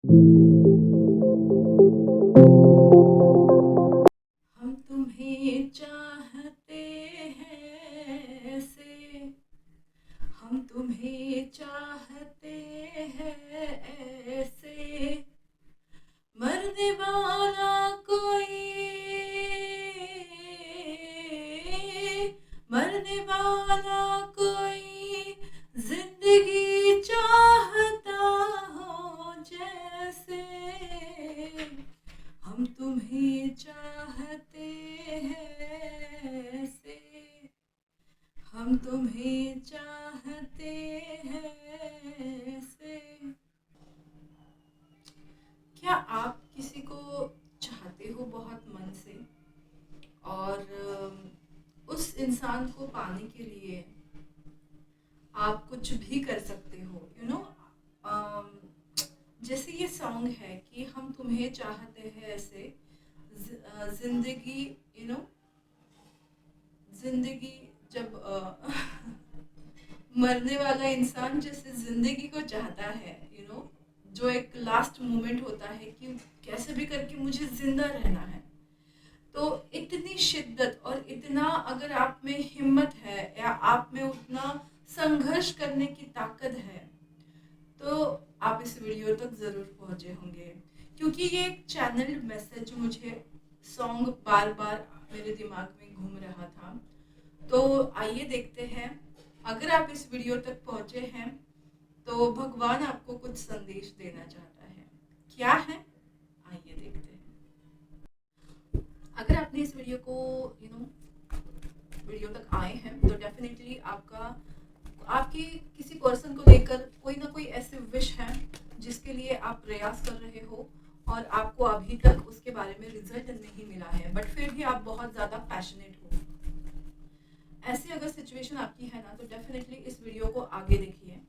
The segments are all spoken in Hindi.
हम तुम्हें चाहते हैं ऐसे, हम तुम्हें चाहते हैं ऐसे, मरने वाला कोई, मरने वाला कोई जिंदगी चाहता हो जैसे, हम तुम्हें चाहते हैं ऐसे, हम तुम्हें चाहते हैं ऐसे। क्या आप किसी को चाहते हो बहुत मन से, और उस इंसान को पाने के लिए आप कुछ भी कर सकते हो, जैसे ये सॉन्ग है कि हम तुम्हें चाहते हैं ऐसे, जिंदगी, यू नो जिंदगी जब मरने वाला इंसान जैसे जिंदगी को चाहता है, जो एक लास्ट मोमेंट होता है कि कैसे भी करके मुझे जिंदा रहना है, तो इतनी शिद्दत और इतना अगर आप में हिम्मत है या आप में उतना संघर्ष करने की ताकत है, तो आप इस वीडियो तक ज़रूर पहुंचे होंगे, क्योंकि ये एक चैनल्ड मैसेज मुझे सॉन्ग बार बार मेरे दिमाग में घूम रहा था। तो आइए देखते हैं, अगर आप इस वीडियो तक पहुंचे हैं तो भगवान आपको कुछ संदेश देना चाहता है। क्या है, आइए देखते हैं। अगर आपने इस वीडियो को यू नो वीडियो तक आए हैं तो डेफिनेटली आपका आपके किसी पर्सन को लेकर कोई ना कोई ऐसे विश है जिसके लिए आप प्रयास कर रहे हो, और आपको अभी तक उसके बारे में रिजल्ट नहीं मिला है, बट फिर भी आप बहुत ज़्यादा पैशनेट हो। ऐसी अगर सिचुएशन आपकी है ना, तो डेफिनेटली इस वीडियो को आगे देखिए।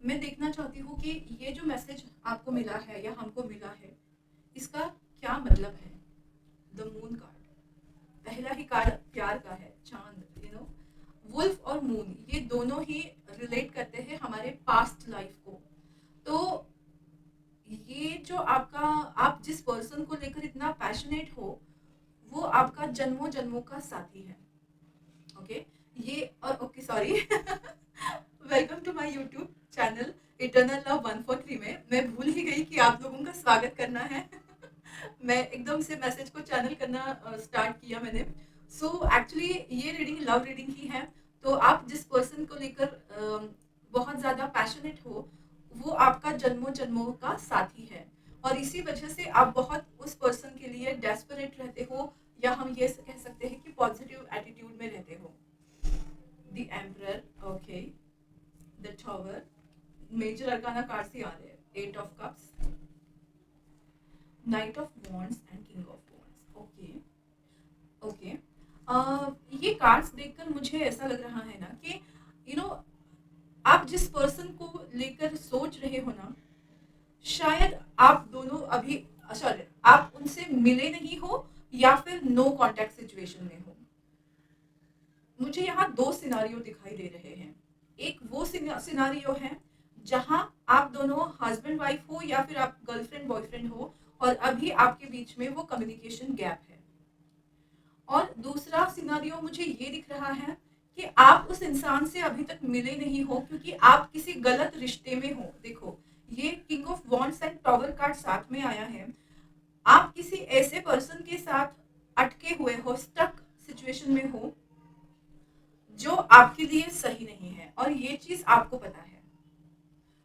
मैं देखना चाहती हूँ कि ये जो मैसेज आपको मिला है या हमको मिला है, इसका क्या मतलब है। द मून कार्ड, पहला ही कार्ड प्यार का है, चांद, वुल्फ और मून, ये दोनों ही रिलेट करते हैं हमारे पास्ट लाइफ को। तो ये जो आपका, आप जिस पर्सन को लेकर इतना पैशनेट हो, वो आपका जन्मों जन्मों का साथी है। ओके, ये और okay sorry welcome to my YouTube channel Eternal Love 143 में मैं भूल ही गई कि आप लोगों का स्वागत करना है। मैं एकदम से मैसेज को चैनल करना स्टार्ट किया मैंने। सो एक्चुअली ये रीडिंग लव रीडिंग ही है। तो आप जिस पर्सन को लेकर बहुत ज़्यादा पैशनेट हो, वो आपका जन्मों जन्मों का साथी है, और इसी वजह से आप बहुत उस पर्सन के लिए डेस्परेट रहते हो, या हम ये कह सकते हैं कि पॉजिटिव एटीट्यूड में रहते हो। The Emperor, okay, the Tower, Major Arcana card से आ रहे हैं, 8 of cups, knight of wands and king of wands. Okay, okay, ये कार्ड्स देखकर मुझे ऐसा लग रहा है ना कि यू you नो know, आप जिस पर्सन को लेकर सोच रहे हो ना, शायद आप दोनों अभी, सॉरी, आप उनसे मिले नहीं हो या फिर नो कांटेक्ट सिचुएशन में हो। मुझे यहाँ दो सिनारियो दिखाई दे रहे हैं। एक वो सिनारियो है जहाँ आप दोनों हस्बैंड वाइफ हो या फिर आप गर्लफ्रेंड बॉयफ्रेंड हो, और अभी आपके बीच में वो कम्युनिकेशन गैप है। और दूसरा सिनारियो मुझे ये दिख रहा है कि आप उस इंसान से अभी तक मिले नहीं हो, क्योंकि आप किसी गलत रिश्ते में हो। देखो, ये king of wands and tower card साथ में आया है। आप किसी ऐसे पर्सन के साथ अटके हुए हो, स्टक सिचुएशन में हो, जो आपके लिए सही नहीं है, और ये चीज आपको पता है,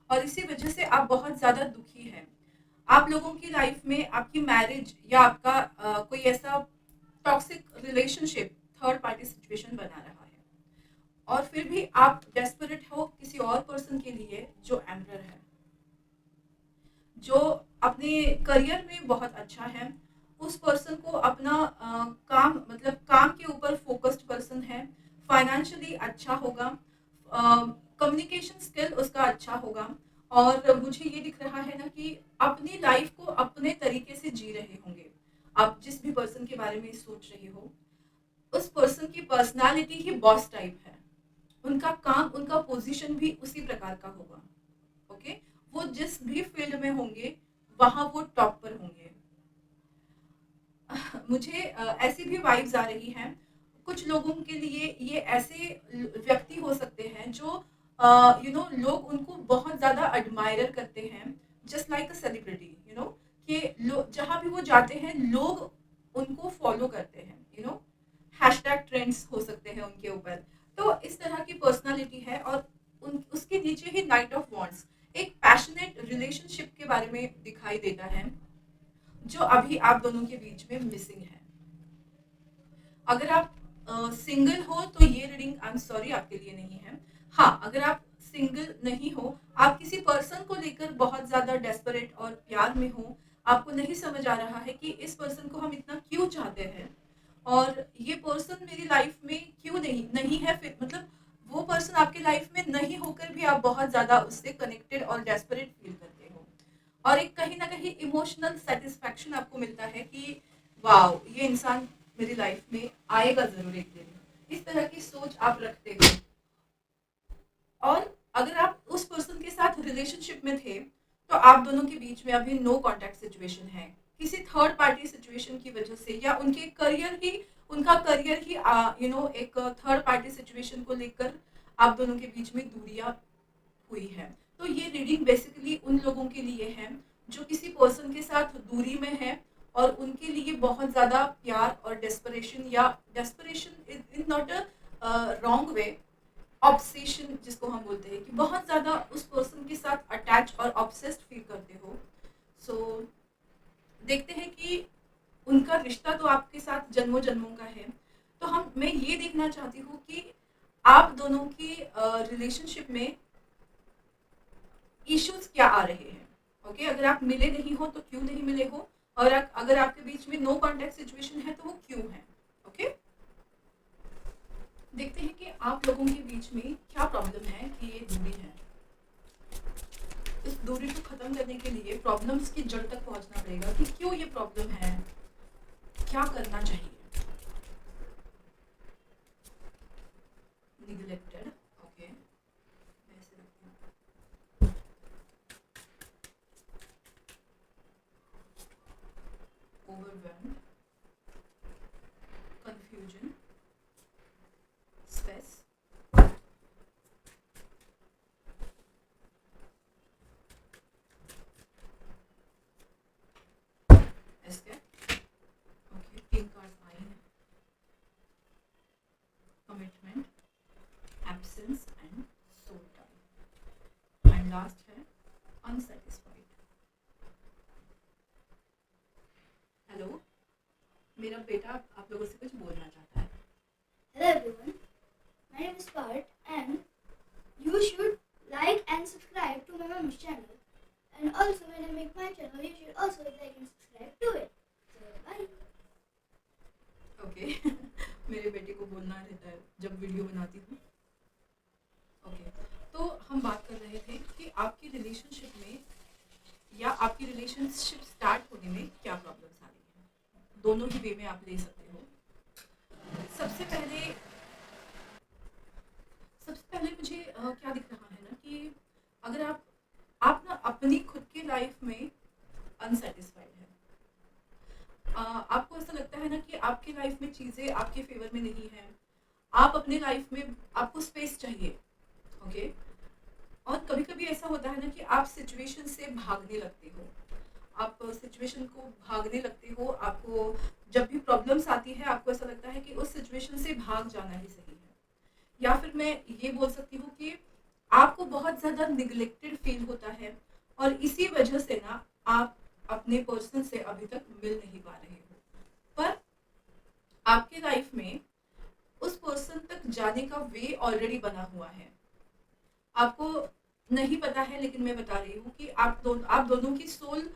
और इसी वजह से आप बहुत ज्यादा दुखी हैं। आप लोगों की लाइफ में आपकी मैरिज या आपका कोई ऐसा toxic relationship, third party situation बना रहा है, और फिर भी आप डेस्परेट हो किसी और पर्सन के लिए जो एम्परर है, जो अपने करियर में बहुत अच्छा है। उस पर्सन को अपना काम, मतलब काम के ऊपर फोकस्ड पर्सन है, फाइनेंशियली अच्छा होगा, कम्युनिकेशन स्किल उसका अच्छा होगा, और मुझे ये दिख रहा है ना कि अपनी लाइफ को अपने तरीके से जी रहे होंगे। आप जिस भी पर्सन के बारे में सोच रहे हो, उस पर्सन की पर्सनालिटी ही बॉस टाइप है, उनका काम, उनका पोजीशन भी उसी प्रकार का होगा। ओके, वो जिस भी फील्ड में होंगे, वहां वो टॉप पर होंगे। मुझे ऐसी भी वाइब्स आ रही हैं। कुछ लोगों के लिए ये ऐसे व्यक्ति हो सकते हैं जो लोग उनको बहुत ज़्यादा एडमायर करते हैं, जस्ट लाइक अ सेलिब्रिटी, कि जहाँ भी वो जाते हैं लोग उनको फॉलो करते हैं, हैशटैग ट्रेंड्स हो सकते हैं उनके ऊपर। तो इस तरह की पर्सनालिटी है। और उसके नीचे ही नाइट ऑफ वॉन्ट्स एक पैशनेट रिलेशनशिप के बारे में दिखाई देता है, जो अभी आप दोनों के बीच में मिसिंग है। अगर आप सिंगल हो तो ये रीडिंग आई एम सॉरी आपके लिए नहीं है। हाँ, अगर आप सिंगल नहीं हो, आप किसी पर्सन को लेकर बहुत ज्यादा डेस्परेट और प्यार में हो, आपको नहीं समझ आ रहा है कि इस पर्सन को हम इतना क्यों चाहते हैं और ये पर्सन मेरी लाइफ में क्यों नहीं नहीं है। फिर मतलब वो पर्सन आपके लाइफ में नहीं होकर भी आप बहुत ज्यादा उससे कनेक्टेड और डेस्परेट फील करते हो, और एक कहीं ना कहीं इमोशनल सेटिस्फैक्शन आपको मिलता है कि वाओ, ये इंसान मेरी लाइफ में आएगा जरूर एक दिन। इस तरह की सोच आप रखते हो। और अगर आप उस पर्सन के साथ रिलेशनशिप में थे तो आप दोनों के बीच में अभी नो कांटेक्ट सिचुएशन है, किसी थर्ड पार्टी सिचुएशन की वजह से, या उनका करियर ही एक थर्ड पार्टी सिचुएशन को लेकर आप दोनों के बीच में दूरियां हुई है। तो ये रीडिंग बेसिकली उन लोगों के लिए है जो किसी पर्सन के साथ दूरी में है और उनके लिए बहुत ज़्यादा प्यार और डेस्परेशन, या desperation in not a wrong way, obsession जिसको हम बोलते हैं, कि बहुत ज़्यादा उस पर्सन के साथ अटैच और ऑब्सेस्ड फील करते हो। सो देखते हैं कि उनका रिश्ता तो आपके साथ जन्मों जन्मों का है। तो मैं ये देखना चाहती हूँ कि आप दोनों की रिलेशनशिप में इश्यूज क्या आ रहे हैं। ओके, अगर आप मिले नहीं हो तो क्यों नहीं मिले हो, और अगर आपके बीच में नो कांटेक्ट सिचुएशन है तो वो क्यों है। ओके, देखते हैं कि आप लोगों के बीच में क्या प्रॉब्लम है कि ये दूरी है। इस दूरी को खत्म करने के लिए प्रॉब्लम्स की जड़ तक पहुंचना पड़ेगा कि क्यों ये प्रॉब्लम है, क्या करना चाहिए। निग्लेक्टेड, ओके, ऐसे रखते हैं। Overwhelmed, confusion, stress, escape, okay, 3 cards आए हैं। Commitment, absence and soul tie, and last है अनसेटिस्फाइड। हेलो, मेरा बेटा आप लोगों से कुछ बोलना चाहता है। Hello everyone, my name is Part and you should like and subscribe to my mom's channel. And also when I make my channel, you should also like and subscribe to it. So bye. Okay मेरे बेटे को बोलना रहता है जब वीडियो बनाती हूँ। ओके, तो हम बात कर रहे थे कि आपकी रिलेशनशिप में या आपकी रिलेशनशिप स्टार्ट होने में क्या प्रॉब्लम्स आ रही हैं। दोनों ही वे में आप ले सकते हो। सबसे पहले मुझे क्या दिख रहा है ना कि अगर आप ना अपनी खुद की लाइफ में अनसेटिस्फाइड है। आपको ऐसा लगता है ना कि आपकी लाइफ में चीज़ें आपके फेवर में नहीं है। आप अपने लाइफ में आपको स्पेस चाहिए। ओके, और कभी कभी ऐसा होता है ना कि आप सिचुएशन से भागने लगते हो। आप सिचुएशन को भागने लगते हो। आपको जब भी प्रॉब्लम्स आती है आपको ऐसा लगता है कि उस सिचुएशन से भाग जाना ही सही है। या फिर मैं ये बोल सकती हूँ कि आपको बहुत ज़्यादा निगलेक्टेड फील होता है और इसी वजह से ना आप अपने पर्सन से अभी तक मिल नहीं पा रहे हो। पर आपके लाइफ में उस पर्सन तक जाने का वे ऑलरेडी बना हुआ है। आपको नहीं पता है, लेकिन मैं बता रही हूँ कि आप दोनों की सोल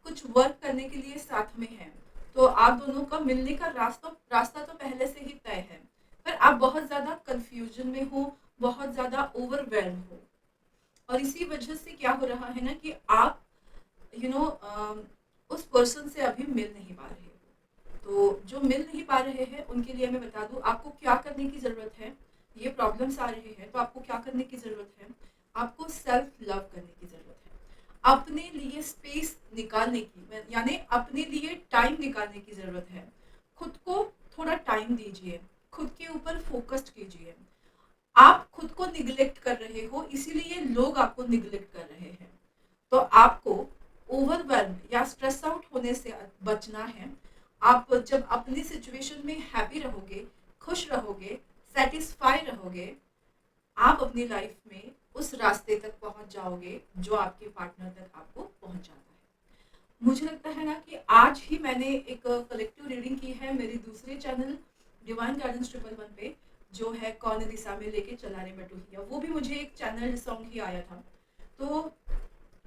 कुछ वर्क करने के लिए साथ में है। तो आप दोनों का मिलने का रास्ता तो पहले से ही तय है, पर आप बहुत ज़्यादा कंफ्यूजन में हो, बहुत ज़्यादा ओवरवेल्म हो। और इसी वजह से क्या हो रहा है ना कि आप उस पर्सन से अभी मिल नहीं पा रहे हो। तो जो मिल नहीं पा रहे हैं उनके लिए मैं बता दूं आपको क्या करने की ज़रूरत है। ये प्रॉब्लम्स आ रहे हैं तो आपको क्या करने की ज़रूरत है, आपको सेल्फ लव करने की ज़रूरत है। अपने लिए स्पेस निकालने की, यानी अपने लिए टाइम निकालने की ज़रूरत है। खुद को थोड़ा टाइम दीजिए, खुद के ऊपर फोकस्ड कीजिए। आप खुद को निग्लेक्ट कर रहे हो, इसीलिए लोग आपको निग्लेक्ट कर रहे हैं। तो आपको ओवरवेल्म या स्ट्रेस आउट होने से बचना है। आप जब अपनी सिचुएशन में हैप्पी रहोगे, खुश रहोगे, सेटिस्फाई रहोगे, आप अपनी लाइफ में उस रास्ते तक पहुंच जाओगे जो आपके पार्टनर तक आपको पहुंचाता है। मुझे लगता है ना कि आज ही मैंने एक कलेक्टिव रीडिंग की है मेरे दूसरे चैनल डिवाइन गार्डन्स 111 पे, जो है कौन दिशा में लेके चला रे बटुहिया। वो भी मुझे एक चैनल सॉन्ग ही आया था। तो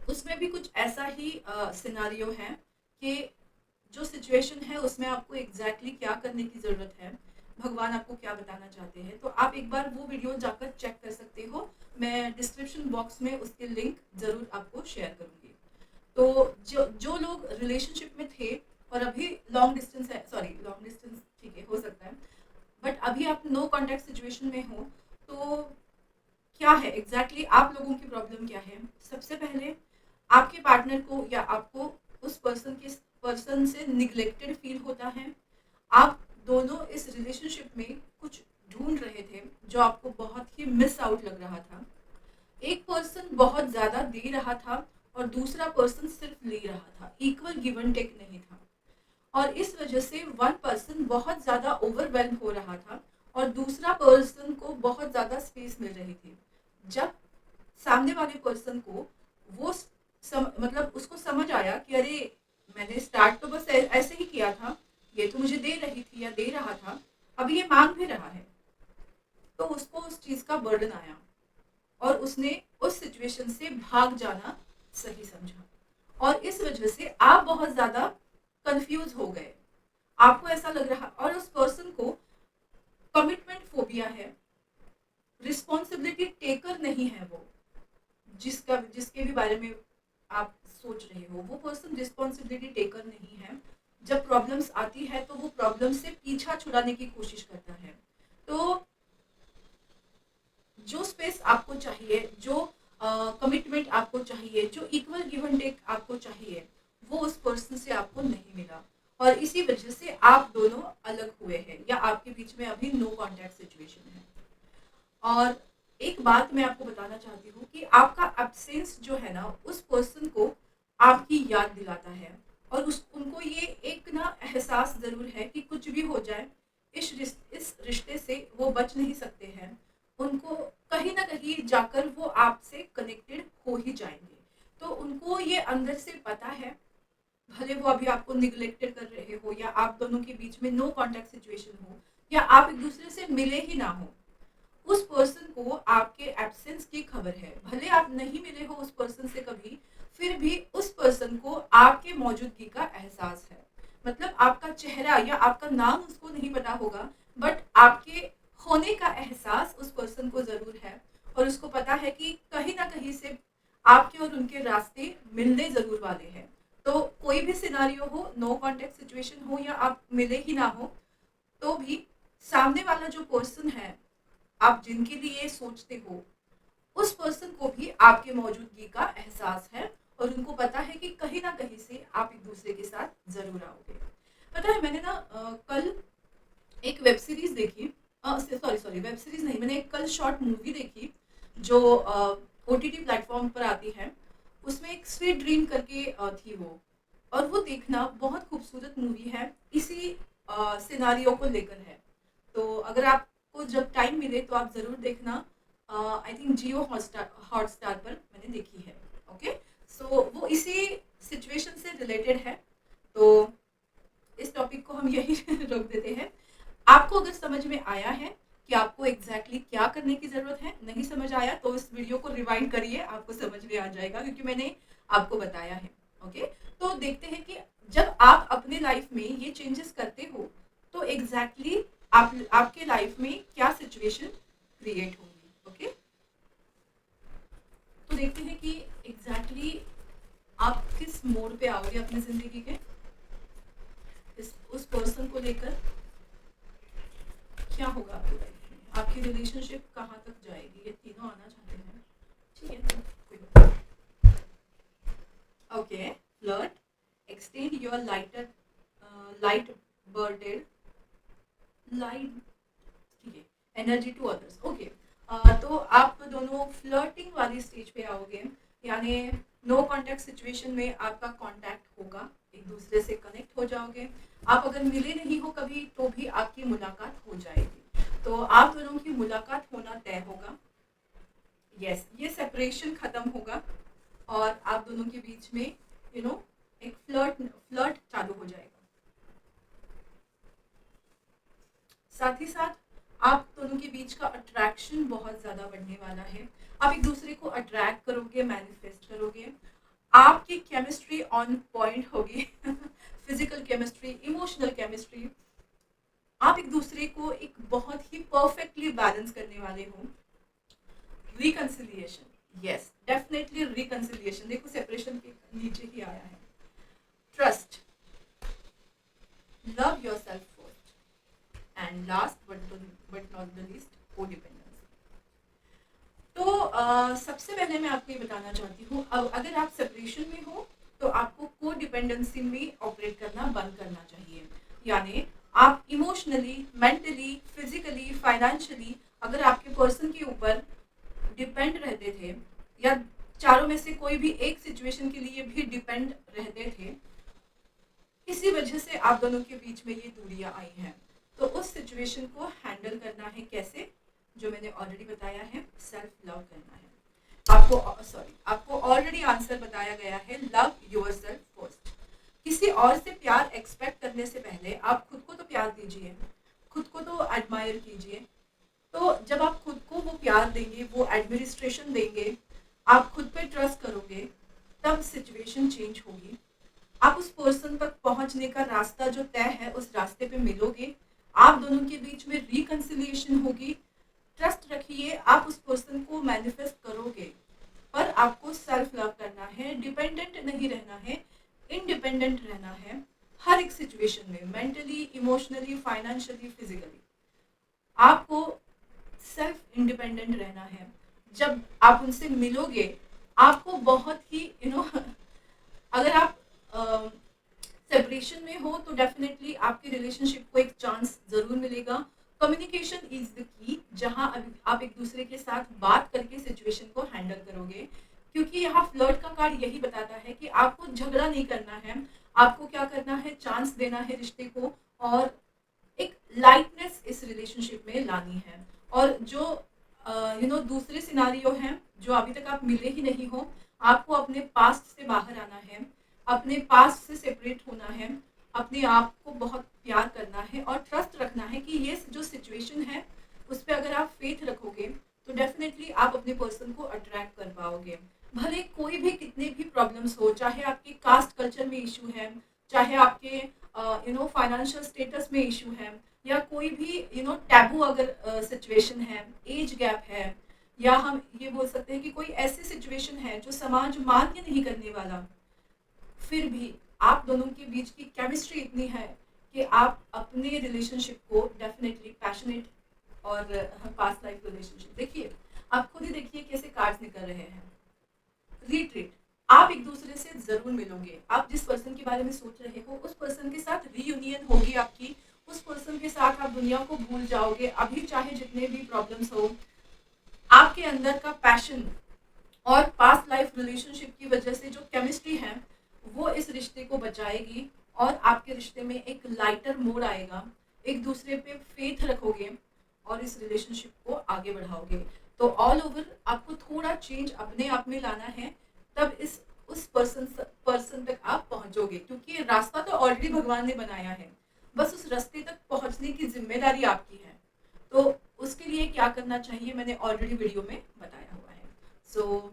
उसमें भी कुछ ऐसा ही सिनारियो है कि जो सिचुएशन है उसमें आपको एग्जैक्टली क्या करने की ज़रूरत है, भगवान आपको क्या बताना चाहते हैं। तो आप एक बार वो वीडियो जाकर चेक कर सकते हो। मैं डिस्क्रिप्शन बॉक्स में उसके लिंक ज़रूर आपको शेयर करूँगी। तो जो जो लोग रिलेशनशिप में थे और अभी लॉन्ग डिस्टेंस है, सॉरी लॉन्ग डिस्टेंस ठीक है हो सकता है, बट अभी आप नो कॉन्टैक्ट सिचुएशन में हो, तो क्या है एग्जैक्टली आप लोगों की प्रॉब्लम क्या है। सबसे पहले आपके पार्टनर को या आपको उस पर्सन से निग्लेक्टेड फील होता है। आप दोनों इस रिलेशनशिप में कुछ ढूंढ रहे थे जो आपको बहुत ही मिस आउट लग रहा था। एक पर्सन बहुत ज़्यादा दे रहा था और दूसरा पर्सन सिर्फ ले रहा था, इक्वल गिव एंड टेक नहीं था। और इस वजह से वन पर्सन बहुत ज़्यादा ओवरवेल्म हो रहा था और दूसरा पर्सन को बहुत ज़्यादा स्पेस मिल रही थी। जब सामने वाले पर्सन को वो मतलब उसको समझ आया कि अरे मैंने स्टार्ट तो बस ऐसे ही किया था, ये तो मुझे दे रही थी या दे रहा था, अब ये मांग भी रहा है, तो उसको उस चीज़ का बर्डन आया और उसने उस सिचुएशन से भाग जाना सही समझा। और इस वजह से आप बहुत ज़्यादा कंफ्यूज हो गए। आपको ऐसा लग रहा, और उस पर्सन को कमिटमेंट फोबिया है, रिस्पॉन्सिबिलिटी टेकर नहीं है वो, जिसके भी बारे में आप सोच रहे हो। वो पर्सन रिस्पॉन्सिबिलिटी टेकर नहीं है। जब प्रॉब्लम्स आती है तो वो प्रॉब्लम से पीछा छुड़ाने की कोशिश करता है। तो जो स्पेस आपको चाहिए, जो कमिटमेंट आपको चाहिए, जो इक्वल गिव एंड टेक आपको चाहिए, वो उस पर्सन से आपको नहीं मिला और इसी वजह से आप दोनों अलग हुए हैं या आपके बीच में अभी नो कॉन्टैक्ट सिचुएशन है। और एक बात मैं आपको बताना चाहती हूँ कि आपका एब्सेंस जो है ना उस पर्सन को आपकी याद दिलाता है और उनको ये एक ना एहसास ज़रूर है कि कुछ भी हो जाए इस रिश्ते से वो बच नहीं सकते हैं। उनको कहीं ना कहीं जाकर वो आपसे कनेक्टेड हो ही जाएंगे। तो उनको ये अंदर से पता है, भले वो अभी आपको निग्लेक्टेड कर रहे हो या आप दोनों के बीच में नो कॉन्टैक्ट सिचुएशन हो या आप एक दूसरे से मिले ही ना हो, उस पर्सन को आपके एब्सेंस की खबर है। भले आप नहीं मिले हो उस पर्सन से कभी, फिर भी उस पर्सन को आपके मौजूदगी का एहसास है। मतलब आपका चेहरा या आपका नाम उसको नहीं पता होगा, बट आपके होने का एहसास उस पर्सन को ज़रूर है और उसको पता है कि कहीं ना कहीं से आपके और उनके रास्ते मिलने ज़रूर वाले हैं। तो कोई भी सिनारियो हो, नो कॉन्टेक्ट सिचुएशन हो या आप मिले ही ना हो, तो भी सामने वाला जो पर्सन है आप जिनके लिए सोचते हो, उस पर्सन को भी आपके मौजूदगी का एहसास है और उनको पता है कि कहीं ना कहीं से आप एक दूसरे के साथ ज़रूर आओगे। पता है मैंने ना कल एक वेब सीरीज देखी, सॉरी वेब सीरीज नहीं, मैंने एक कल शॉर्ट मूवी देखी जो OTT प्लेटफॉर्म पर आती है। उसमें एक स्वीट ड्रीम करके थी वो, और वो देखना बहुत खूबसूरत मूवी है, इसी सिनारियो को लेकर है। तो अगर आपको जब टाइम मिले तो आप ज़रूर देखना। आई थिंक जियो हॉटस्टार पर मैंने देखी है। ओके, सो वो इसी सिचुएशन से रिलेटेड है। तो इस टॉपिक को हम यही रोक देते हैं। आपको अगर समझ में आया है कि आपको एग्जैक्टली क्या करने की ज़रूरत है, नहीं समझ आया तो इस वीडियो को रिवाइंड करिए, आपको समझ में आ जाएगा क्योंकि मैंने आपको बताया है। ओके, तो देखते हैं कि जब आप अपने लाइफ में ये चेंजेस करते हो तो एग्जैक्टली आपके लाइफ में क्या सिचुएशन क्रिएट होगी। ओके, तो देखते हैं कि एग्जैक्टली आप किस मोड़ पे आओगे अपनी ज़िंदगी के, उस पर्सन को लेकर क्या होगा आपकी लाइफ में, आपकी रिलेशनशिप कहाँ तक जाएगी, ये तीनों आना चाहते हैं। ठीक है, कोई बात नहीं। Okay, flirt, extend your light budded light, ठीक है, एनर्जी टू अदर्स। ओके, तो आप दोनों फ्लर्टिंग वाली स्टेज पे आओगे, यानी नो कांटेक्ट सिचुएशन में आपका कांटेक्ट होगा, एक दूसरे से कनेक्ट हो जाओगे। आप अगर मिले नहीं हो कभी तो भी आपकी मुलाकात हो जाएगी, तो आप दोनों की मुलाकात होना तय होगा। यस, ये सेपरेशन खत्म होगा और आप दोनों के बीच में एक फ्लर्ट फ्लर्ट चालू हो जाएगा। साथ ही साथ आप दोनों के बीच का अट्रैक्शन बहुत ज़्यादा बढ़ने वाला है। आप एक दूसरे को अट्रैक्ट करोगे, मैनिफेस्ट करोगे। आपकी केमिस्ट्री ऑन पॉइंट होगी फिजिकल केमिस्ट्री, इमोशनल केमिस्ट्री। आप एक दूसरे को एक बहुत ही परफेक्टली बैलेंस करने वाले हो। Reconciliation, yes, definitely reconciliation. देखो सेपरेशन के नीचे ही आया है। Trust, love yourself first, and last but not the least, codependency. तो सबसे पहले मैं आपको ये बताना चाहती हूँ, अब अगर आप सेपरेशन में हो तो आपको कोडिपेंडेंसी में ऑपरेट करना बंद करना चाहिए। यानी आप इमोशनली, मेंटली, फिजिकली, फाइनेंशियली अगर आपके पर्सन के ऊपर डिपेंड रहते थे, या चारों में से कोई भी एक सिचुएशन के लिए भी डिपेंड रहते थे, इसी वजह से आप दोनों के बीच में ये दूरियां आई हैं। तो उस सिचुएशन को हैंडल करना है कैसे, जो मैंने ऑलरेडी बताया है, सेल्फ लव करना है। आपको ऑलरेडी आंसर बताया गया है, लव योरसेल्फ फर्स्ट। किसी और से प्यार एक्सपेक्ट करने से पहले आप खुद को तो प्यार दीजिए, खुद को तो एडमायर कीजिए। तो जब आप खुद को वो प्यार देंगे, वो एडमिनिस्ट्रेशन देंगे, आप खुद पे ट्रस्ट करोगे, तब सिचुएशन चेंज होगी। आप उस पर्सन तक पहुंचने का रास्ता जो तय है, उस रास्ते पे मिलोगे, आप दोनों के बीच में रिकंसिलिएशन होगी। ट्रस्ट रखिए, आप उस पर्सन को मैनिफेस्ट करोगे, पर आपको सेल्फ लव करना है, डिपेंडेंट नहीं रहना है, इंडिपेंडेंट रहना है हर एक सिचुएशन में, मेंटली, इमोशनली, फाइनेंशियली, फिजिकली। आपको सेल्फ इंडिपेंडेंट रहना है। जब आप उनसे मिलोगे, आपको बहुत ही अगर आप सेपरेशन में हो तो डेफिनेटली आपके रिलेशनशिप को एक चांस जरूर मिलेगा। कम्युनिकेशन इज द की, जहां आप एक दूसरे के साथ बात करके सिचुएशन को हैंडल करोगे, क्योंकि यहाँ फ्लर्ट का कार्ड यही बताता है कि आपको झगड़ा नहीं करना है, आपको क्या करना है, चांस देना है रिश्ते को, और एक लाइटनेस इस रिलेशनशिप में लानी है। और जो दूसरे सिनारियो हैं, जो अभी तक आप मिले ही नहीं हो, आपको अपने पास्ट से बाहर आना है, अपने पास्ट से सेपरेट होना है, अपने आप को बहुत प्यार करना है और ट्रस्ट रखना है कि ये जो सिचुएशन है उस पर अगर आप फेथ रखोगे तो डेफिनेटली आप अपने पर्सन को अट्रैक्ट कर पाओगे। भले कोई भी कितने भी प्रॉब्लम्स हो, चाहे आपके कास्ट कल्चर में इशू है, चाहे आपके फाइनेंशियल स्टेटस में इशू है, या कोई भी टैबू अगर सिचुएशन है, एज गैप है, या हम ये बोल सकते हैं कि कोई ऐसी सिचुएशन है जो समाज मान्य नहीं करने वाला, फिर भी आप दोनों के बीच की केमिस्ट्री इतनी है कि आप अपने रिलेशनशिप को डेफिनेटली पैशनेट और पास्ट लाइफ रिलेशनशिप, देखिए आप खुद ही देखिए कैसे कार्ड्स निकल रहे हैं। रिट्रीट, आप एक दूसरे से जरूर मिलोगे, आप जिस पर्सन के बारे में सोच रहे हो उस पर्सन के साथ रीयूनियन होगी आपकी, उस पर्सन के साथ आप दुनिया को भूल जाओगे। अभी चाहे जितने भी प्रॉब्लम्स हो, आपके अंदर का पैशन और पास्ट लाइफ रिलेशनशिप की वजह से जो केमिस्ट्री है वो इस रिश्ते को बचाएगी, और आपके रिश्ते में एक लाइटर मोड आएगा, एक दूसरे पे फेथ रखोगे और इस रिलेशनशिप को आगे बढ़ाओगे। तो ऑल ओवर आपको थोड़ा चेंज अपने आप में लाना है, तब उस पर्सन तक आप पहुंचोगे, क्योंकि रास्ता तो ऑलरेडी भगवान ने बनाया है, बस उस रास्ते तक पहुंचने की जिम्मेदारी आपकी है। तो उसके लिए क्या करना चाहिए मैंने ऑलरेडी वीडियो में बताया हुआ है। सो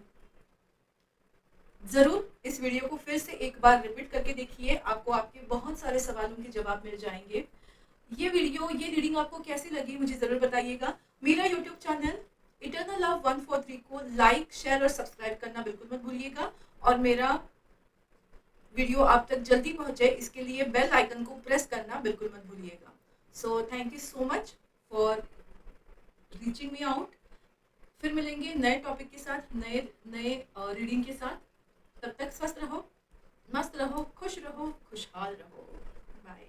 जरूर इस वीडियो को फिर से एक बार रिपीट करके देखिए, आपको आपके बहुत सारे सवालों के जवाब मिल जाएंगे। ये रीडिंग आपको कैसी लगी मुझे जरूर बताइएगा। मेरा यूट्यूब चैनल इटर्नल लव 143 को लाइक, शेयर और सब्सक्राइब करना बिल्कुल मत भूलिएगा, और मेरा वीडियो आप तक जल्दी पहुंचे इसके लिए बेल आइकन को प्रेस करना बिल्कुल मत भूलिएगा। So thank you so much for reaching me out. फिर मिलेंगे नए टॉपिक के साथ, नए रीडिंग के साथ। तब तक स्वस्थ रहो, मस्त रहो, खुश रहो, खुशहाल रहो। बाय।